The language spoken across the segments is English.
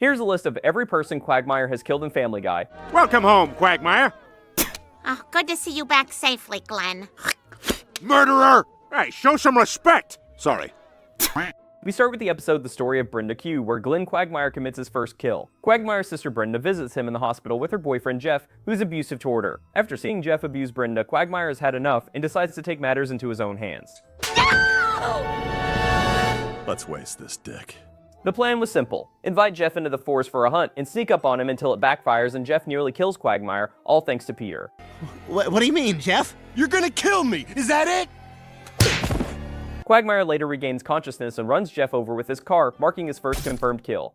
Here's a list of every person Quagmire has killed in Family Guy. Welcome home, Quagmire. Oh, good to see you back safely, Glenn. Murderer! Hey, show some respect. Sorry. We start with the episode The Story of Brenda Q, where Glenn Quagmire commits his first kill. Quagmire's sister Brenda visits him in the hospital with her boyfriend Jeff, who's abusive toward her. After seeing Jeff abuse Brenda, Quagmire has had enough and decides to take matters into his own hands. Let's waste this dick. The plan was simple. Invite Jeff into the forest for a hunt and sneak up on him until it backfires and Jeff nearly kills Quagmire, all thanks to Peter. What do you mean, Jeff? You're gonna kill me! Is that it? Quagmire later regains consciousness and runs Jeff over with his car, marking his first confirmed kill.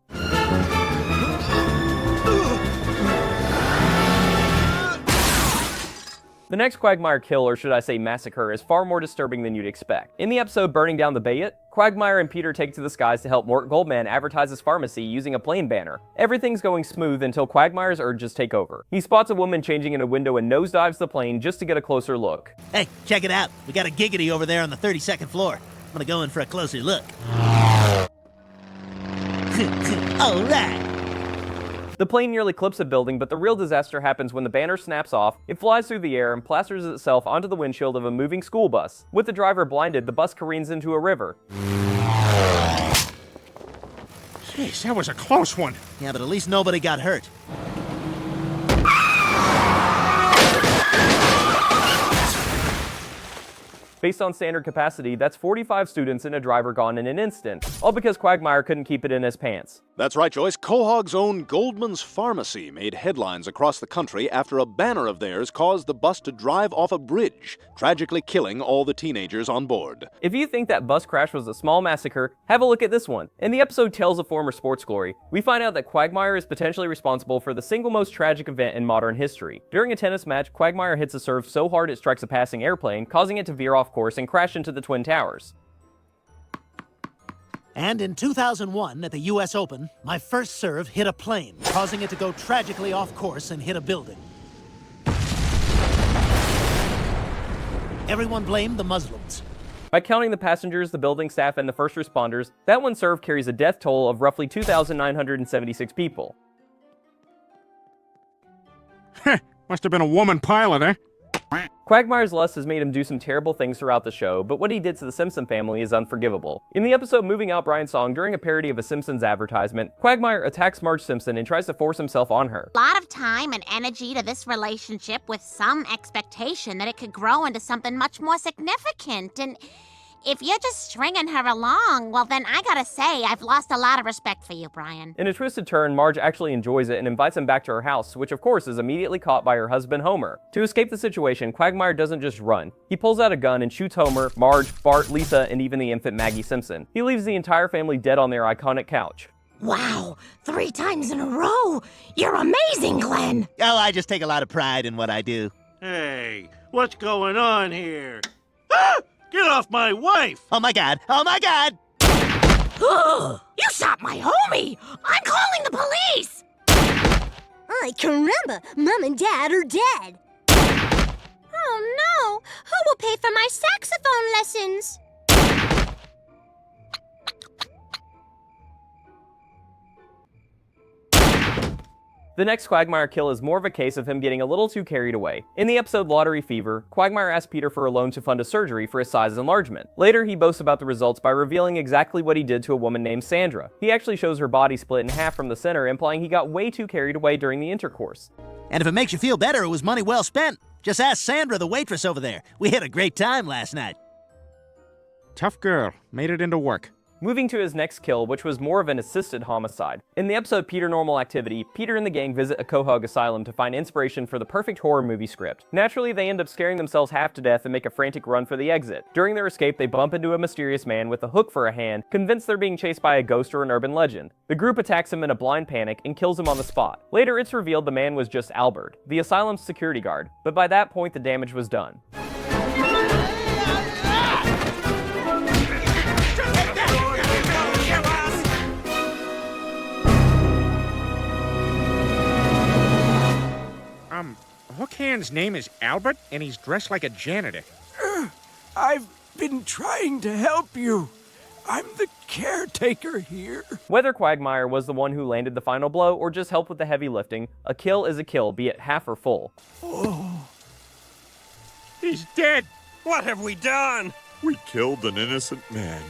The next Quagmire kill, or should I say massacre, is far more disturbing than you'd expect. In the episode Burning Down the Bayit, Quagmire and Peter take to the skies to help Mort Goldman advertise his pharmacy using a plane banner. Everything's going smooth until Quagmire's urges take over. He spots a woman changing in a window and nosedives the plane just to get a closer look. Hey, check it out. We got a giggity over there on the 32nd floor. I'm gonna go in for a closer look. All right. The plane nearly clips a building, but the real disaster happens when the banner snaps off, it flies through the air and plasters itself onto the windshield of a moving school bus. With the driver blinded, the bus careens into a river. Jeez, that was a close one. Yeah, but at least nobody got hurt. Based on standard capacity, that's 45 students and a driver gone in an instant, all because Quagmire couldn't keep it in his pants. That's right, Joyce. Quahog's own Goldman's Pharmacy made headlines across the country after a banner of theirs caused the bus to drive off a bridge, tragically killing all the teenagers on board. If you think that bus crash was a small massacre, have a look at this one. In the episode Tales of Former Sports Glory, we find out that Quagmire is potentially responsible for the single most tragic event in modern history. During a tennis match, Quagmire hits a serve so hard it strikes a passing airplane, causing it to veer off course and crash into the Twin Towers. And in 2001, at the US Open, my first serve hit a plane, causing it to go tragically off course and hit a building. Everyone blamed the Muslims. By counting the passengers, the building staff, and the first responders, that one serve carries a death toll of roughly 2,976 people. Must have been a woman pilot, eh? Quagmire's lust has made him do some terrible things throughout the show, but what he did to the Simpson family is unforgivable. In the episode Moving Out Brian's Song, during a parody of a Simpsons advertisement, Quagmire attacks Marge Simpson and tries to force himself on her. A lot of time and energy to this relationship with some expectation that it could grow into something much more significant. And if you're just stringing her along, well then I gotta say, I've lost a lot of respect for you, Brian. In a twisted turn, Marge actually enjoys it and invites him back to her house, which of course is immediately caught by her husband Homer. To escape the situation, Quagmire doesn't just run. He pulls out a gun and shoots Homer, Marge, Bart, Lisa, and even the infant Maggie Simpson. He leaves the entire family dead on their iconic couch. Wow, 3 times in a row! You're amazing, Glenn! Oh, I just take a lot of pride in what I do. Hey, what's going on here? Ah! Get off my wife! Oh my god! Oh my god! Ugh, you shot my homie! I'm calling the police! Ay, caramba! Mom and Dad are dead! Oh no! Who will pay for my saxophone lessons? The next Quagmire kill is more of a case of him getting a little too carried away. In the episode Lottery Fever, Quagmire asks Peter for a loan to fund a surgery for his size enlargement. Later, he boasts about the results by revealing exactly what he did to a woman named Sandra. He actually shows her body split in half from the center, implying he got way too carried away during the intercourse. And if it makes you feel better, it was money well spent. Just ask Sandra, the waitress over there. We had a great time last night. Tough girl. Made it into work. Moving to his next kill, which was more of an assisted homicide. In the episode Peter Normal Activity, Peter and the gang visit a Quahog asylum to find inspiration for the perfect horror movie script. Naturally, they end up scaring themselves half to death and make a frantic run for the exit. During their escape, they bump into a mysterious man with a hook for a hand, convinced they're being chased by a ghost or an urban legend. The group attacks him in a blind panic and kills him on the spot. Later, it's revealed the man was just Albert, the asylum's security guard, but by that point, the damage was done. Hookhand's name is Albert, and he's dressed like a janitor. I've been trying to help you. I'm the caretaker here. Whether Quagmire was the one who landed the final blow or just helped with the heavy lifting, a kill is a kill, be it half or full. He's dead. What have we done? We killed an innocent man.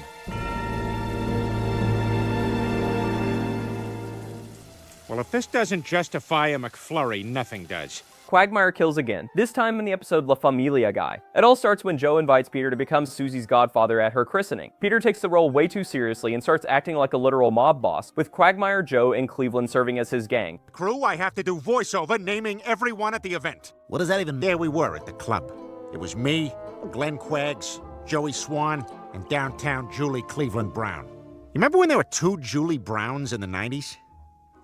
Well, if this doesn't justify a McFlurry, nothing does. Quagmire kills again, this time in the episode La Familia Guy. It all starts when Joe invites Peter to become Susie's godfather at her christening. Peter takes the role way too seriously and starts acting like a literal mob boss, with Quagmire, Joe, and Cleveland serving as his gang. Crew, I have to do voiceover naming everyone at the event. What does that even mean? There we were at the club. It was me, Glenn Quaggs, Joey Swan, and downtown Julie Cleveland Brown. You remember when there were 2 Julie Browns in the 90s?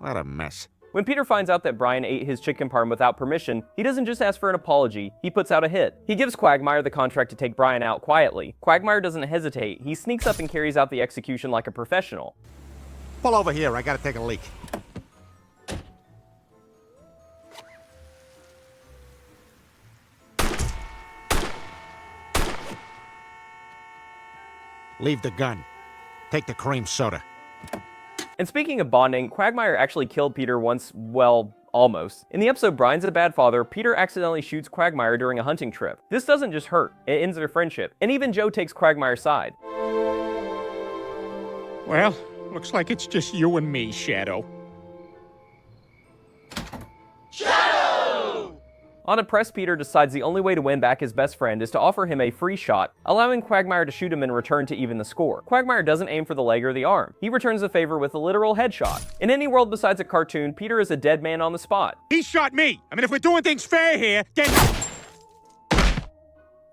What a mess. When Peter finds out that Brian ate his chicken parm without permission, he doesn't just ask for an apology, he puts out a hit. He gives Quagmire the contract to take Brian out quietly. Quagmire doesn't hesitate, he sneaks up and carries out the execution like a professional. Pull over here, I gotta take a leak. Leave the gun. Take the cream soda. And speaking of bonding, Quagmire actually killed Peter once, well, almost. In the episode Brian's a Bad Father, Peter accidentally shoots Quagmire during a hunting trip. This doesn't just hurt, it ends their friendship. And even Joe takes Quagmire's side. Well, looks like it's just you and me, Shadow. Unimpressed, Peter decides the only way to win back his best friend is to offer him a free shot, allowing Quagmire to shoot him in return to even the score. Quagmire doesn't aim for the leg or the arm. He returns the favor with a literal headshot. In any world besides a cartoon, Peter is a dead man on the spot. He shot me! I mean, if we're doing things fair here, then...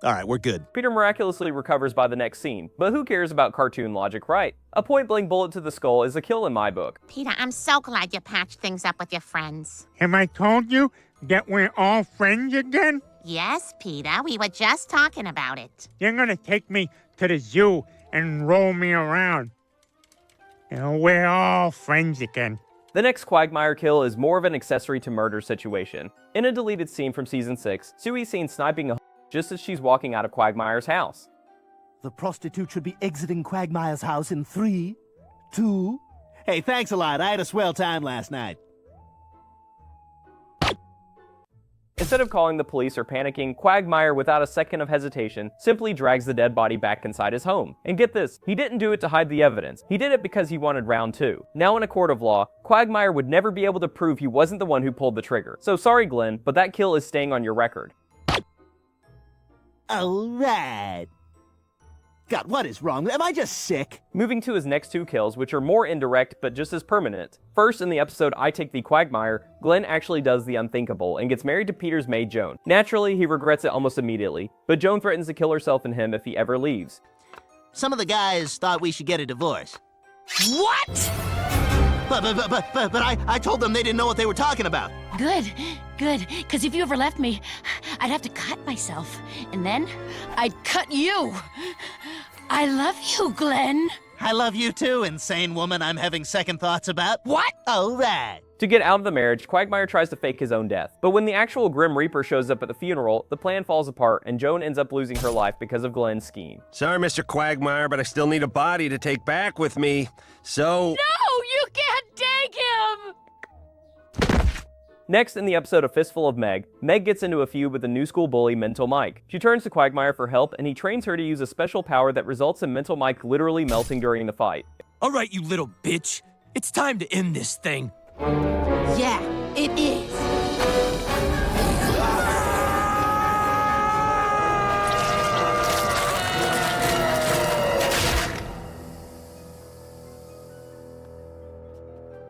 All right, we're good. Peter miraculously recovers by the next scene, but who cares about cartoon logic, right? A point-blank bullet to the skull is a kill in my book. Peter, I'm so glad you patched things up with your friends. Have I told you that we're all friends again? Yes, Peter, we were just talking about it. You're gonna take me to the zoo and roll me around. We're all friends again. The next Quagmire kill is more of an accessory to murder situation. In a deleted scene from season 6, Sue's seen sniping a just as she's walking out of Quagmire's house. The prostitute should be exiting Quagmire's house in 3, 2... Hey, thanks a lot. I had a swell time last night. Instead of calling the police or panicking, Quagmire, without a second of hesitation, simply drags the dead body back inside his home. And get this, he didn't do it to hide the evidence. He did it because he wanted round 2. Now in a court of law, Quagmire would never be able to prove he wasn't the one who pulled the trigger. So sorry, Glenn, but that kill is staying on your record. All right. God, what is wrong? Am I just sick? Moving to his next 2 kills, which are more indirect, but just as permanent. First, in the episode I Take Thee Quagmire, Glenn actually does the unthinkable and gets married to Peter's maid Joan. Naturally, he regrets it almost immediately, but Joan threatens to kill herself and him if he ever leaves. Some of the guys thought we should get a divorce. What? But I told them they didn't know what they were talking about. Good, because if you ever left me, I'd have to cut myself, and then I'd cut you. I love you, Glenn. I love you too, insane woman I'm having second thoughts about. What? All right. To get out of the marriage, Quagmire tries to fake his own death. But when the actual Grim Reaper shows up at the funeral, the plan falls apart and Joan ends up losing her life because of Glenn's scheme. Sorry, Mr. Quagmire, but I still need a body to take back with me, so... No, you can't take him! Next, in the episode A Fistful of Meg, Meg gets into a feud with the new school bully Mental Mike. She turns to Quagmire for help, and he trains her to use a special power that results in Mental Mike literally melting during the fight. All right, you little bitch. It's time to end this thing. Yeah, it is.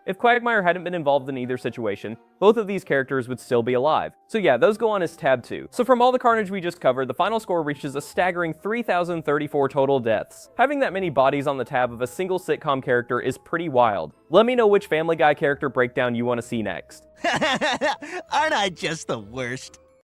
If Quagmire hadn't been involved in either situation, both of these characters would still be alive. So yeah, those go on as tab 2. So from all the carnage we just covered, the final score reaches a staggering 3,034 total deaths. Having that many bodies on the tab of a single sitcom character is pretty wild. Let me know which Family Guy character breakdown you want to see next. Aren't I just the worst?